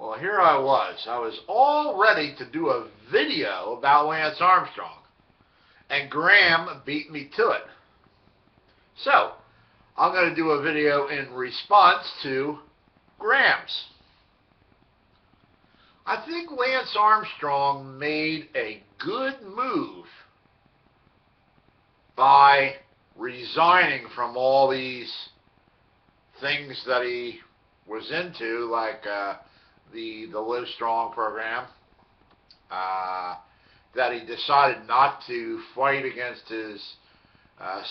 Well, here I was. I was all ready to do a video about Lance Armstrong, and Graham beat me to it. So, I'm going to do a video in response to Graham's. I think Lance Armstrong made a good move by resigning from all these things that he was into, like the Live Strong program, that he decided not to fight against his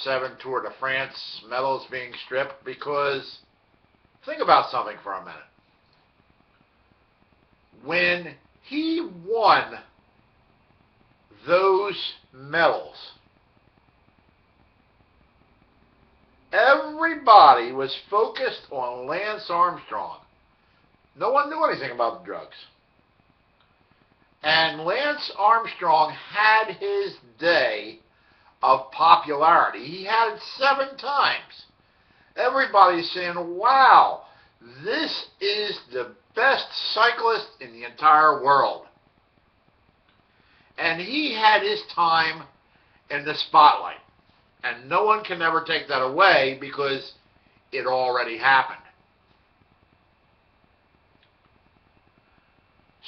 7 Tour de France medals being stripped, because think about something for a minute. When he won those medals, everybody was focused on Lance Armstrong. No one knew anything about the drugs. And Lance Armstrong had his day of popularity. He had it 7 times. Everybody's saying, wow, this is the best cyclist in the entire world. And he had his time in the spotlight. And no one can ever take that away, because it already happened.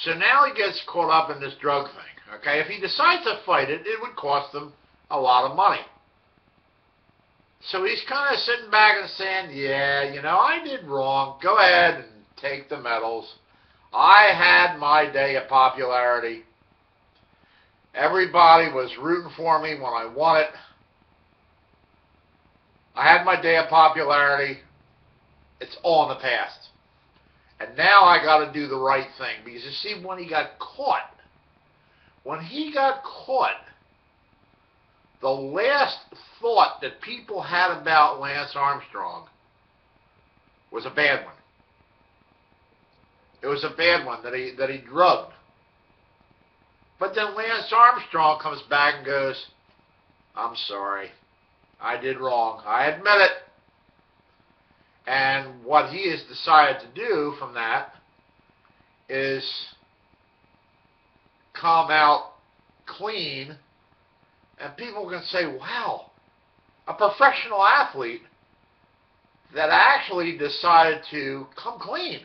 So now he gets caught up in this drug thing. Okay, if he decides to fight it, it would cost him a lot of money. So he's kind of sitting back and saying, yeah, you know, I did wrong. Go ahead and take the medals. I had my day of popularity. Everybody was rooting for me when I won it. I had my day of popularity. It's all in the past. And now I got to do the right thing. Because you see, when he got caught, the last thought that people had about Lance Armstrong was a bad one. It was a bad one, that he drugged. But then Lance Armstrong comes back and goes, I'm sorry. I did wrong. I admit it. And what he has decided to do from that is come out clean, and people can say, wow, a professional athlete that actually decided to come clean.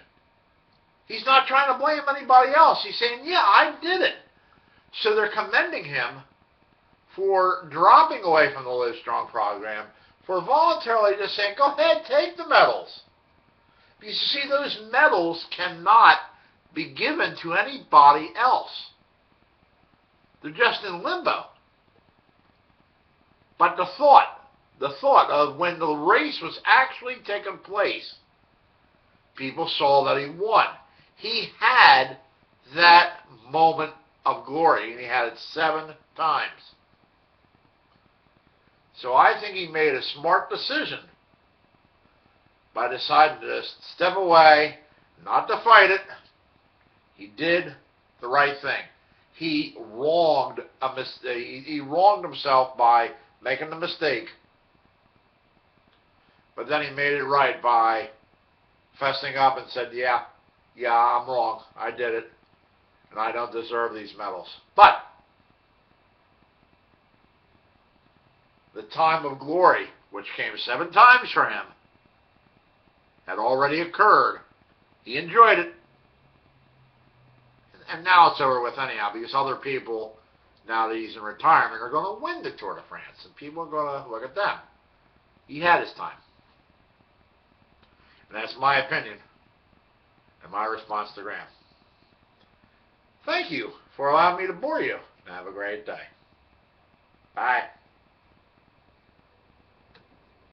He's not trying to blame anybody else. He's saying, yeah, I did it. So they're commending him for dropping away from the Live Strong program, for voluntarily just saying, go ahead, take the medals. Because you see, those medals cannot be given to anybody else. They're just in limbo. But the thought of when the race was actually taking place, people saw that he won. He had that moment of glory, and he had it 7 times. So I think he made a smart decision by deciding to step away, not to fight it. He did the right thing. He wronged he wronged himself by making the mistake, but then he made it right by fessing up and said, yeah, I'm wrong. I did it, and I don't deserve these medals. But the time of glory, which came 7 times for him, had already occurred. He enjoyed it. And now it's over with anyhow, because other people, now that he's in retirement, are going to win the Tour de France, and people are going to look at them. He had his time. And that's my opinion and my response to Graham. Thank you for allowing me to bore you. Have a great day. Bye.